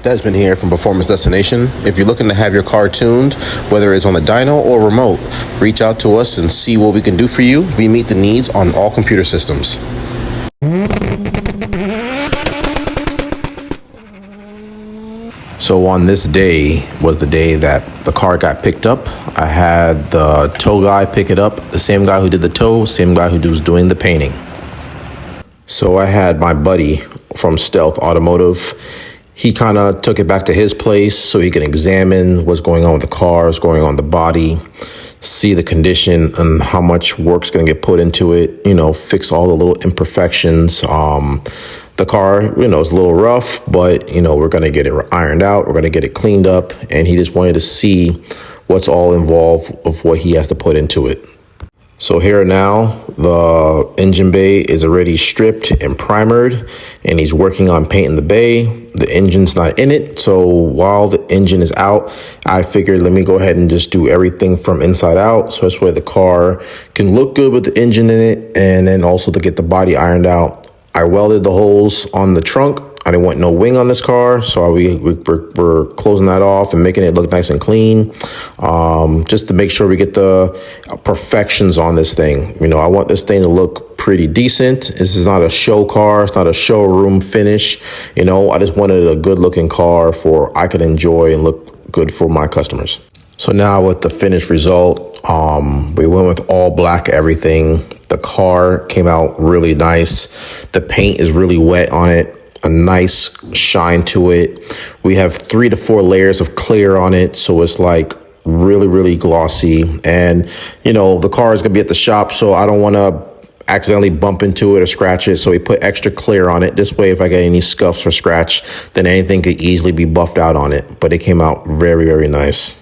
Desmond here from Performance Destination. If you're looking to have your car tuned, whether it's on the dyno or remote, reach out to us and see what we can do for you. We meet the needs on all computer systems. So on this day was the day that the car got picked up. I had the tow guy pick it up, the same guy who did the tow, same guy who was doing the painting. So I had my buddy from Stealth Automotive. He kind of took it back to his place so he can examine what's going on with the car, what's going on with the body, see the condition and how much work's going to get put into it, fix all the little imperfections. The car, is a little rough, but, we're going to get it ironed out. We're going to get it cleaned up. And he just wanted to see what's all involved of what he has to put into it. So here now, the engine bay is already stripped and primered, and he's working on painting the bay. The engine's not in it, so while the engine is out, I figured let me go ahead and just do everything from inside out, so that's why the car can look good with the engine in it, and then also to get the body ironed out. I welded the holes on the trunk. I didn't want no wing on this car, so we're closing that off and making it look nice and clean, just to make sure we get the perfections on this thing. I want this thing to look pretty decent. This is not a show car. It's not a showroom finish. I just wanted a good-looking car I could enjoy and look good for my customers. So now with the finished result, we went with all black everything. The car came out really nice. The paint is really wet on it. A nice shine to it. We have 3 to 4 layers of clear on it, so it's like really, really glossy. And the car is gonna be at the shop, so I don't want to accidentally bump into it or scratch it, so we put extra clear on it. This way, if I get any scuffs or scratch, then anything could easily be buffed out on it. But it came out very, very nice.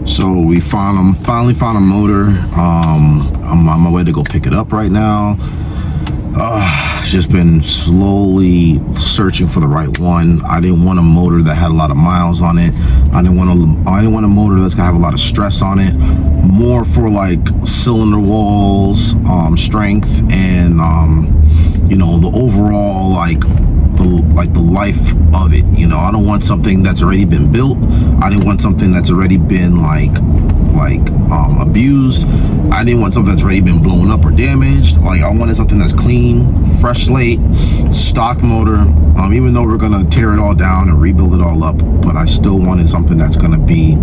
So we finally found a motor. I'm on my way to go pick it up right now. Just been slowly searching for the right one. I didn't want a motor that had a lot of miles on it. I didn't want a motor that's gonna have a lot of stress on it. More for like cylinder walls, strength, and the overall the life of it. I don't want something that's already been built. I didn't want something that's already been abused. I didn't want something that's already been blown up or damaged. I wanted something that's clean, fresh slate, stock motor. Even though we're gonna tear it all down and rebuild it all up, but I still wanted something that's gonna be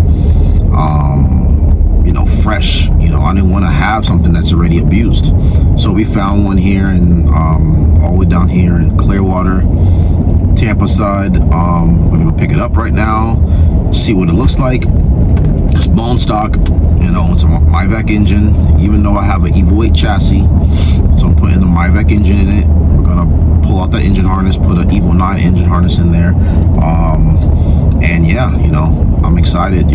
fresh. I didn't want to have something that's already abused. So we found one here and all the way down here in Clearwater, Tampa side. I'm gonna go pick it up right now, see what it looks like. It's bone stock, it's a Mivec engine, even though I have an Evo 8 chassis. So I'm putting the Mivec engine in it. We're gonna pull out the engine harness, put an Evo 9 engine harness in there. And yeah, I'm excited.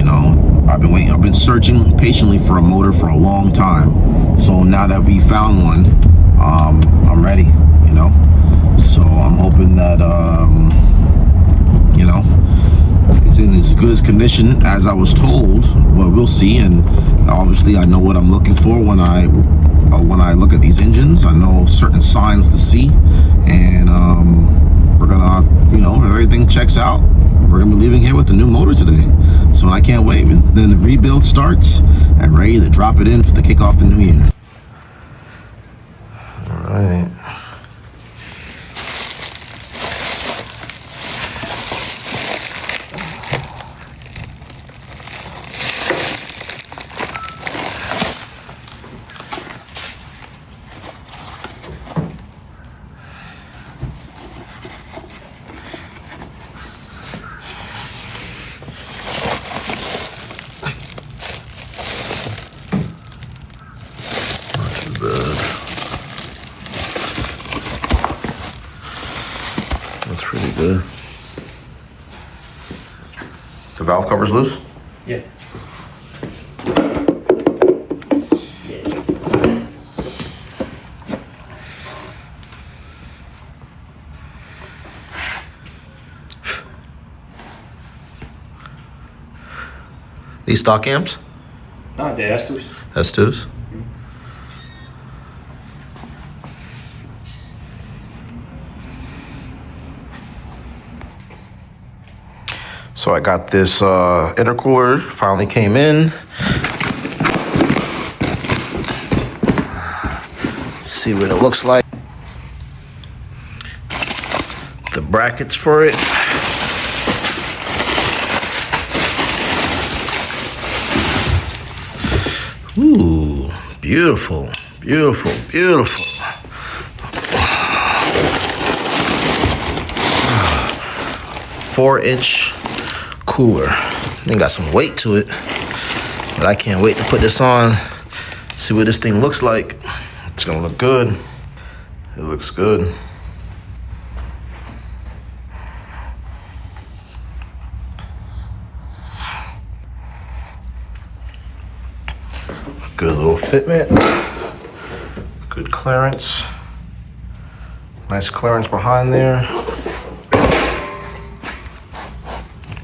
I've been searching patiently for a motor for a long time. So now that we found one, I'm ready, So I'm hoping that, it's in as good condition as I was told. Well, we'll see. And obviously, I know what I'm looking for when I look at these engines. I know certain signs to see, and we're gonna, if everything checks out, we're gonna be leaving here with the new motor today. So I can't wait. And then the rebuild starts, and ready to drop it in to kick off the new year. All right. That's pretty good. The valve cover's loose? Yeah. These stock amps? No, the S2s. S2s? So I got this intercooler, finally came in. See what it looks like. The brackets for it. Ooh, beautiful, beautiful, beautiful. 4-inch cooler. It got some weight to it, but I can't wait to put this on, see what this thing looks like. It's gonna look good. It looks good. Good little fitment. Good clearance. Nice clearance behind there.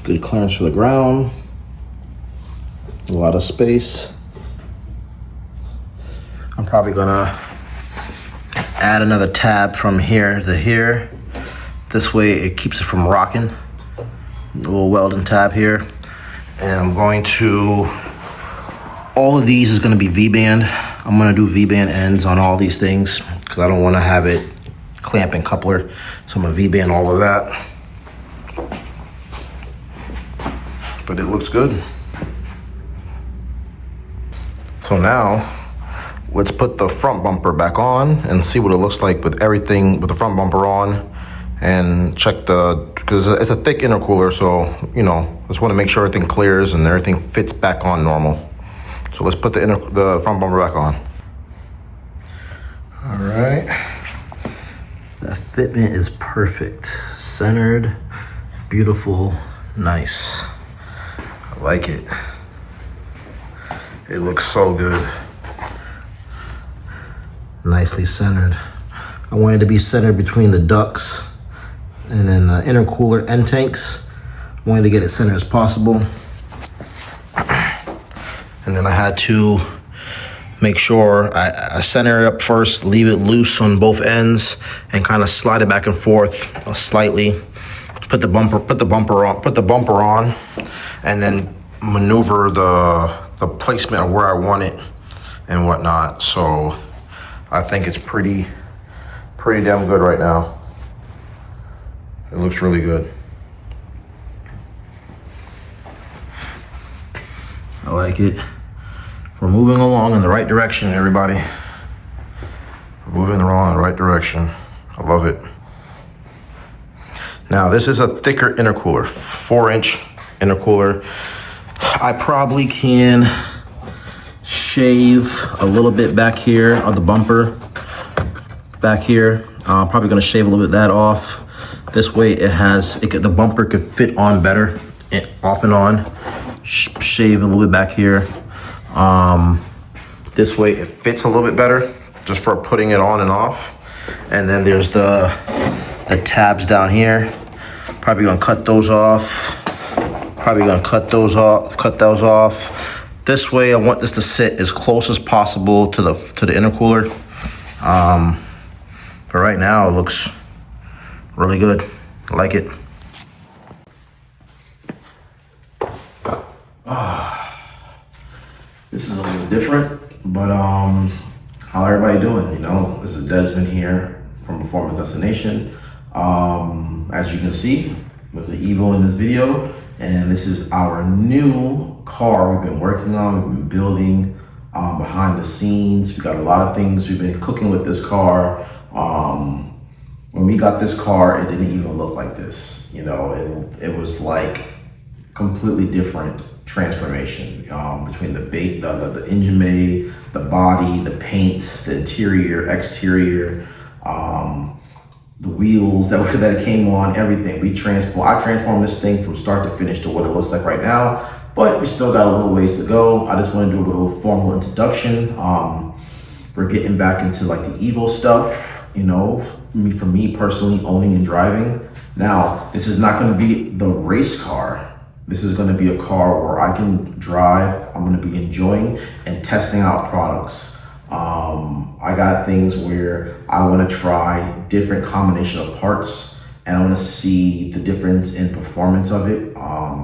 Good clearance for the ground. A lot of space. I'm probably gonna add another tab from here to here. This way it keeps it from rocking. A little welding tab here. And I'm going to, all of these is gonna be V-band. I'm gonna do V-band ends on all these things because I don't wanna have it clamp and coupler. So I'm gonna V-band all of that. But it looks good. So now, let's put the front bumper back on and see what it looks like with everything, with the front bumper on, and check because it's a thick intercooler, so, just wanna make sure everything clears and everything fits back on normal. So let's put the front bumper back on. All right. That fitment is perfect. Centered, beautiful, nice. I like it. It looks so good. Nicely centered. I want it to be centered between the ducts and then the intercooler end tanks. I wanted to get it centered as possible. And then I had to make sure I center it up first, leave it loose on both ends, and kind of slide it back and forth slightly. Put the bumper on, and then maneuver the placement of where I want it and whatnot. So I think it's pretty damn good right now. It looks really good. I like it. We're moving along in the right direction, everybody. We're moving along in the right direction. I love it. Now, this is a thicker intercooler, 4-inch intercooler. I probably can shave a little bit back here on the bumper. Back here, I'm probably gonna shave a little bit of that off. This way the bumper could fit on better, off and on. Shave a little bit back here. This way it fits a little bit better, just for putting it on and off. And then there's the tabs down here. Probably gonna cut those off. probably gonna cut those off. This way, I want this to sit as close as possible to the intercooler. But right now, it looks really good. I like it. This is a little different, but how everybody doing? You know, this is Desmond here from Performance Destination. As you can see, there's an Evo in this video, and this is our new car we've been working on, we've been building behind the scenes. We got a lot of things we've been cooking with this car. When we got this car, it didn't even look like this. You know, it was like completely different transformation between the engine bay, the body, the paint, the interior, exterior, the wheels that it came on, everything. I transformed this thing from start to finish to what it looks like right now, but we still got a little ways to go. I just want to do a little formal introduction. We're getting back into like the Evo stuff, you know, for me personally, owning and driving. Now, this is not going to be the race car. This is going to be a car where I can drive. I'm going to be enjoying and testing out products. I got things where I want to try different combination of parts, and I want to see the difference in performance of it.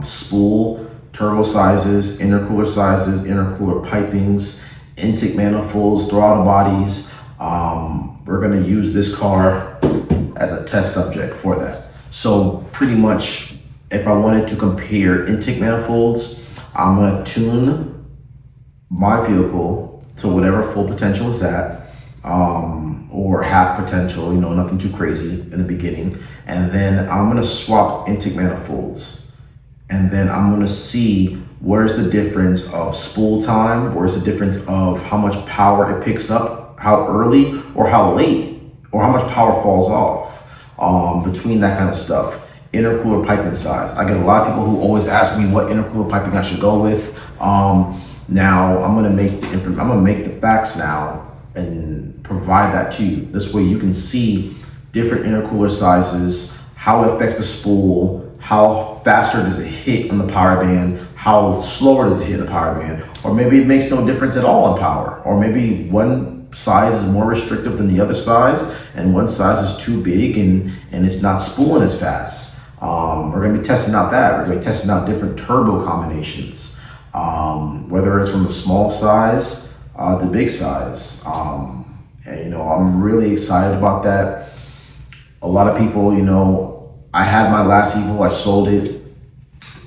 Spool, turbo sizes, intercooler pipings, intake manifolds, throttle bodies. We're going to use this car as a test subject for that. So pretty much, if I wanted to compare intake manifolds, I'm going to tune my vehicle to whatever full potential is at, or half potential, you know, nothing too crazy in the beginning. And then I'm going to swap intake manifolds. And then I'm going to see where's the difference of spool time, where's the difference of how much power it picks up, how early or how late, or how much power falls off, between that kind of stuff. Intercooler piping size. I get a lot of people who always ask me what intercooler piping I should go with. Now I'm gonna make the facts now and provide that to you. This way you can see different intercooler sizes, how it affects the spool, how faster does it hit on the power band, how slower does it hit the power band, or maybe it makes no difference at all in power, or maybe one size is more restrictive than the other size, and one size is too big and it's not spooling as fast. We're going to be testing out that. We're going to be testing out different turbo combinations, whether it's from the small size to big size. And, you know, I'm really excited about that. A lot of people, you know, I had my last Evo, I sold it.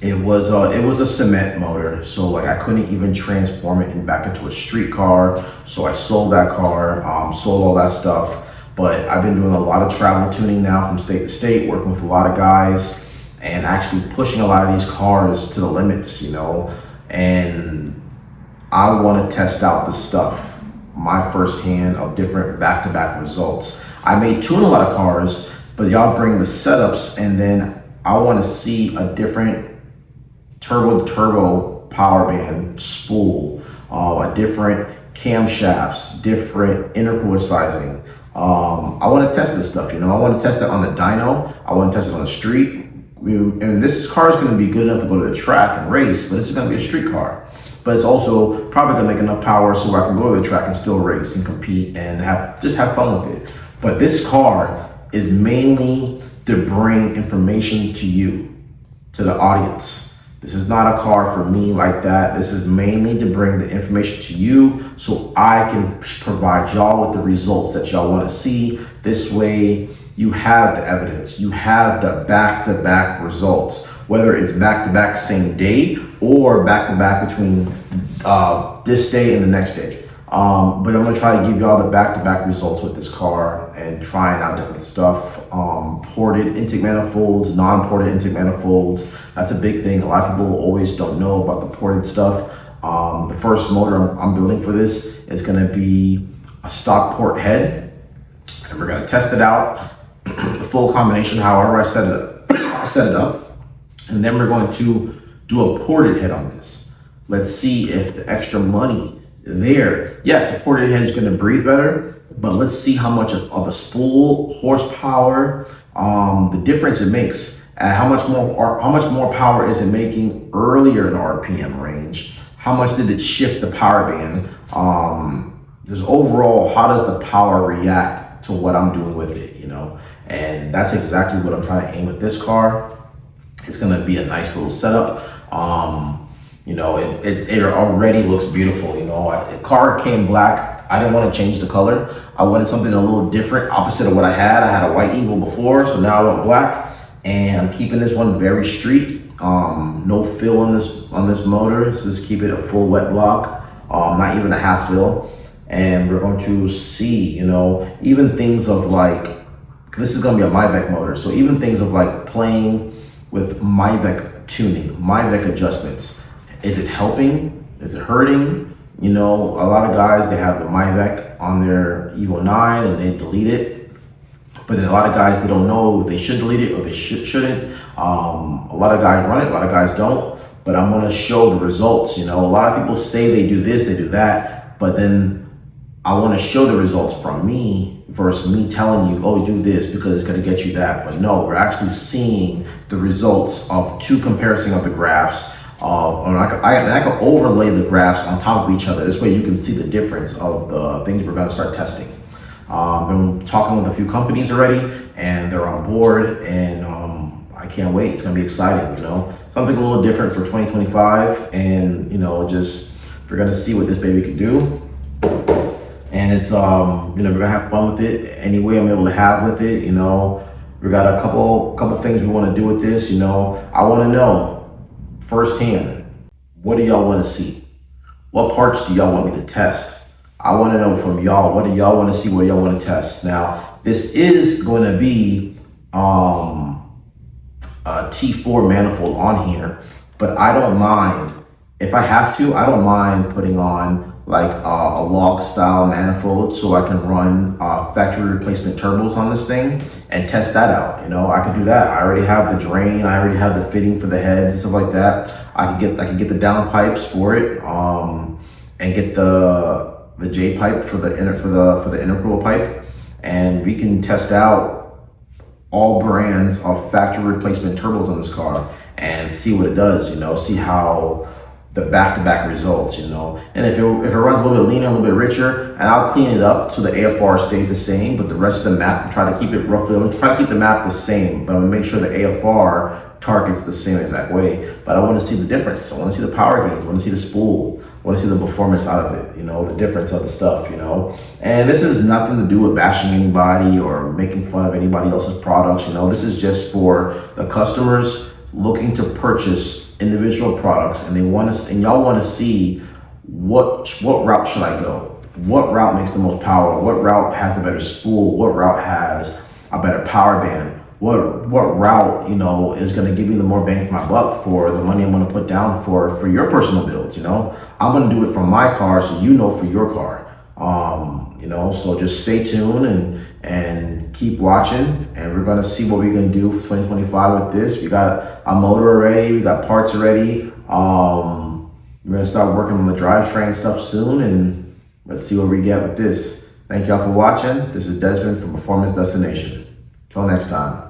It was a cement motor, so like I couldn't even transform it back into a street car. So I sold that car, sold all that stuff. But I've been doing a lot of travel tuning now from state to state, working with a lot of guys and actually pushing a lot of these cars to the limits, you know. And I want to test out the stuff, my firsthand of different back-to-back results. I may tune a lot of cars, but y'all bring the setups, and then I want to see a different turbo power band spool, a different camshafts, different intercooler sizing. I want to test this stuff, you know. I want to test it on the dyno. I want to test it on the street. And this car is going to be good enough to go to the track and race, but this is going to be a street car. But it's also probably going to make enough power so I can go to the track and still race and compete and just have fun with it. But this car is mainly to bring information to you, to the audience. This is not a car for me like that. This is mainly to bring the information to you so I can provide y'all with the results that y'all want to see. This way you have the evidence, you have the back-to-back results, whether it's back-to-back same day or back-to-back between this day and the next day. But I'm gonna try to give y'all the back-to-back results with this car and trying out different stuff. Ported intake manifolds, non-ported intake manifolds. That's a big thing. A lot of people always don't know about the ported stuff. The first motor I'm building for this is gonna be a stock port head, and we're gonna test it out, the full combination, however I set it up, and then we're going to do a ported head on this. Let's see if the extra money there, yes, a ported head is going to breathe better, but let's see how much of a spool, horsepower, the difference it makes. and how much more power is it making earlier in the RPM range? How much did it shift the power band? Just overall, how does the power react to what I'm doing with it, you know? And that's exactly what I'm trying to aim with this car. It's gonna be a nice little setup. You know, it already looks beautiful, you know. The car came black. I didn't want to change the color. I wanted something a little different, opposite of what I had. I had a white Eagle before, so now I went black. And I'm keeping this one very street. No fill on this motor. So just keep it a full wet block, not even a half fill. And we're going to see, you know, even things of like, this is gonna be a Myvec motor. So even things of like playing with Myvec tuning, Myvec adjustments. Is it helping? Is it hurting? You know, a lot of guys, they have the Myvec on their Evo 9 and they delete it. But then a lot of guys, they don't know if they should delete it or they shouldn't. A lot of guys run it, a lot of guys don't. But I'm gonna show the results, you know. A lot of people say they do this, they do that, but then I wanna show the results from me versus me telling you, oh, do this because it's gonna get you that. But no, we're actually seeing the results of two comparison of the graphs. And I can overlay the graphs on top of each other. This way you can see the difference of the things we're gonna start testing. Been talking with a few companies already and they're on board, and I can't wait. It's gonna be exciting, you know. Something a little different for 2025, and you know, just we're gonna see what this baby can do. And it's you know, we're gonna have fun with it any way I'm able to have with it, you know. We got a couple things we want to do with this, you know. I want to know firsthand, what do y'all want to see? What parts do y'all want me to test? I want to know from y'all, what do y'all want to see, what y'all want to test? Now, this is going to be a T4 manifold on here, but I don't mind, if I have to, I don't mind putting on like a log style manifold so I can run factory replacement turbos on this thing and test that out. You know, I could do that. I already have the drain, I already have the fitting for the heads and stuff like that. I could get the down pipes for it, and get the J pipe for the intercooler pipe, and we can test out all brands of factory replacement turbos on this car and see what it does, you know, see how the back-to-back results, you know. And if it runs a little bit leaner, a little bit richer, and I'll clean it up so the AFR stays the same, but the rest of the map, try to keep it roughly, I'm gonna try to keep the map the same, but I'm gonna make sure the AFR targets the same exact way. But I wanna see the difference. I wanna see the power gains, I wanna see the spool, I wanna see the performance out of it, you know, the difference of the stuff, you know. And this has nothing to do with bashing anybody or making fun of anybody else's products, you know. This is just for the customers looking to purchase individual products, and y'all want to see what route should I go? What route makes the most power? What route has the better spool? What route has a better power band? What route, you know, is going to give me the more bang for my buck for the money I'm going to put down for your personal builds, you know? I'm going to do it for my car so you know for your car. You know, so just stay tuned and keep watching, and we're gonna see what we're gonna do for 2025 with this. We got a motor already, we got parts already. We're gonna start working on the drivetrain stuff soon, and let's see what we get with this. Thank y'all for watching. This is Desmond from Performance Destination. Till next time.